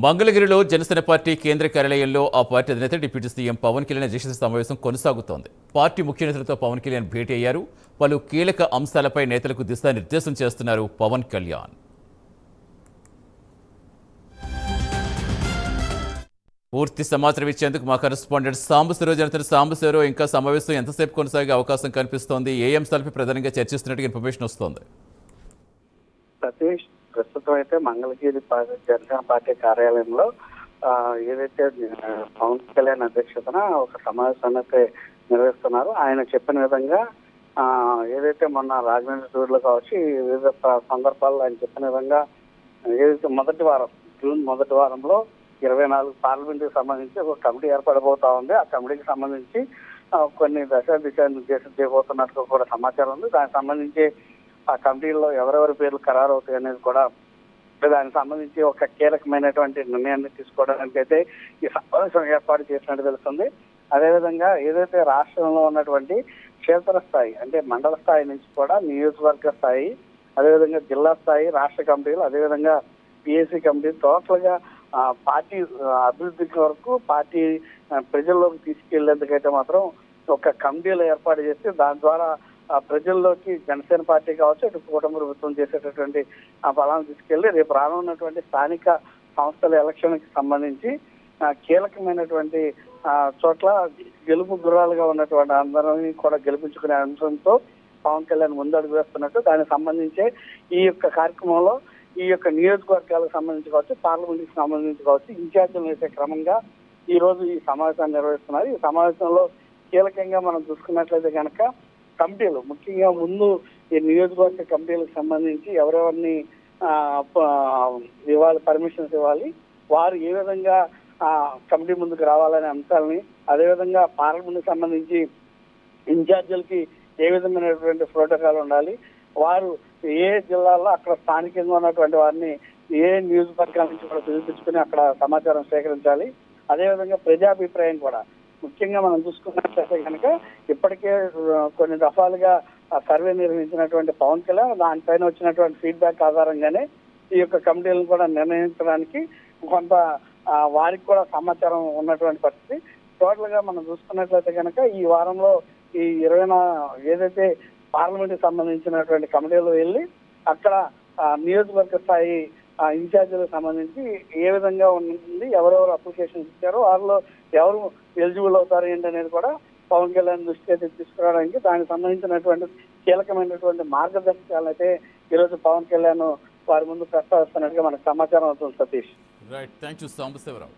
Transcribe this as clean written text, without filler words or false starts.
మంగళగిరిలో జనసేన పార్టీ కేంద్ర కార్యాలయంలో ఆ పార్టీ అధినేత డిప్యూటీ సీఎం పవన్ కళ్యాణ్ అధ్యక్షత సమావేశం కొనసాగుతోంది. పార్టీ ముఖ్య నేతలతో పవన్ కళ్యాణ్ భేటీ అయ్యారు. పలు కీలక అంశాలపై నేతలకు దిశానిర్దేశం చేస్తున్నారు పవన్ కళ్యాణ్. పూర్తి సమాచారం ఇచ్చేందుకు మా కరెస్పాండెంట్ సాంబశివరావు జనతన సాంబశివరావు, ఇంకా సమావేశం ఎంతసేపు కొనసాగే అవకాశం కనిపిస్తోంది? ఏ అంశాలపై ప్రధానంగా చర్చిస్తున్నట్టుగా ఇన్ఫర్మేషన్ వస్తోంది? సతీష్, ప్రస్తుతం అయితే మంగళగిరి జనసేన పార్టీ కార్యాలయంలో ఏదైతే పవన్ కళ్యాణ్ అధ్యక్షతన ఒక సమావేశాన్ని అయితే నిర్వహిస్తున్నారు. ఆయన చెప్పిన విధంగా ఏదైతే మొన్న రాజమండ్రి టూర్లో కావచ్చు, వివిధ సందర్భాల్లో ఆయన చెప్పిన విధంగా ఏదైతే జూన్ మొదటి వారంలో 24 పార్లమెంటుకి సంబంధించి ఒక కమిటీ ఏర్పడబోతా ఉంది. ఆ కమిటీకి సంబంధించి కొన్ని దిశానిర్దేశం చేయబోతున్నట్టు కూడా సమాచారం ఉంది. దానికి సంబంధించి ఆ కమిటీలో ఎవరెవరి పేర్లు ఖరారు అవుతాయి అనేది కూడా, దానికి సంబంధించి ఒక కీలకమైనటువంటి నిర్ణయాన్ని తీసుకోవడానికి అయితే ఈ సమావేశం ఏర్పాటు చేసినట్టు తెలుస్తుంది. అదేవిధంగా ఏదైతే రాష్ట్రంలో ఉన్నటువంటి క్షేత్రస్థాయి అంటే మండల స్థాయి నుంచి కూడా నియోజకవర్గ స్థాయి, అదేవిధంగా జిల్లా స్థాయి, రాష్ట్ర కమిటీలు, అదేవిధంగా పిఎస్సి కమిటీ, టోటల్ గా పార్టీ అభివృద్ధికి వరకు పార్టీ ప్రజల్లోకి తీసుకెళ్లేందుకైతే మాత్రం ఒక కమిటీలు ఏర్పాటు చేసి దాని ద్వారా ప్రజల్లోకి జనసేన పార్టీ కావచ్చు, ఇటు కూటమి ప్రభుత్వం చేసేటటువంటి ఆ బలాన్ని తీసుకెళ్లి రేపు రానున్నటువంటి స్థానిక సంస్థల ఎలక్షన్ కి సంబంధించి కీలకమైనటువంటి చోట్ల గెలుపు గుర్రాలుగా ఉన్నటువంటి అందరినీ కూడా గెలిపించుకునే అంశంతో పవన్ కళ్యాణ్ ముందడుగు వేస్తున్నట్టు, దానికి సంబంధించే ఈ యొక్క కార్యక్రమంలో ఈ యొక్క నియోజకవర్గాలకు సంబంధించి కావచ్చు, పార్లమెంట్ కి సంబంధించి కావచ్చు, ఇన్ఛార్జీలు వేసే క్రమంగా ఈ రోజు ఈ సమావేశాన్ని నిర్వహిస్తున్నారు. ఈ సమావేశంలో కీలకంగా మనం చూసుకున్నట్లయితే కనుక కమిటీలు, ముఖ్యంగా ముందు ఈ నియోజకవర్గ కమిటీలకు సంబంధించి ఎవరెవరిని ఇవ్వాలి, పర్మిషన్స్ ఇవ్వాలి, వారు ఏ విధంగా కమిటీ ముందుకు రావాలనే అంశాలని, అదేవిధంగా పార్లమెంట్ సంబంధించి ఇన్ఛార్జీలకి ఏ విధమైనటువంటి ప్రోటోకాల్ ఉండాలి, వారు ఏ జిల్లాల్లో అక్కడ స్థానికంగా ఉన్నటువంటి వారిని ఏ నియోజకవర్గాల నుంచి కూడా పిలిపించుకుని అక్కడ సమాచారం సేకరించాలి, అదేవిధంగా ప్రజాభిప్రాయం కూడా ముఖ్యంగా మనం చూసుకున్నట్లయితే కనుక ఇప్పటికే కొన్ని దఫాలుగా సర్వే నిర్వహించినటువంటి పవన్ కళ్యాణ్ దానిపైన వచ్చినటువంటి ఫీడ్బ్యాక్ ఆధారంగానే ఈ యొక్క కమిటీలను కూడా నిర్ణయించడానికి కొంత వారికి కూడా సమాచారం ఉన్నటువంటి పరిస్థితి. టోటల్ గా మనం చూసుకున్నట్లయితే కనుక ఈ వారంలో ఈ ఏదైతే పార్లమెంట్ కి సంబంధించినటువంటి కమిటీలు వెళ్ళి అక్కడ నియోజకవర్గ స్థాయి ఇన్ఛార్జీలకు సంబంధించి ఏ విధంగా ఉంటుంది, ఎవరెవరు అప్లికేషన్స్ ఇచ్చారో వారిలో ఎవరు ఎలిజిబుల్ అవుతారు ఏంటి అనేది కూడా పవన్ కళ్యాణ్ దృష్టి అయితే తీసుకురావడానికి దానికి సంబంధించినటువంటి కీలకమైనటువంటి మార్గదర్శకాలు అయితే ఈరోజు పవన్ కళ్యాణ్ వారి ముందు ప్రస్తావిస్తున్నట్టుగా మనకు సమాచారం అవుతుంది. Satish, right, thank you Sambasivarao.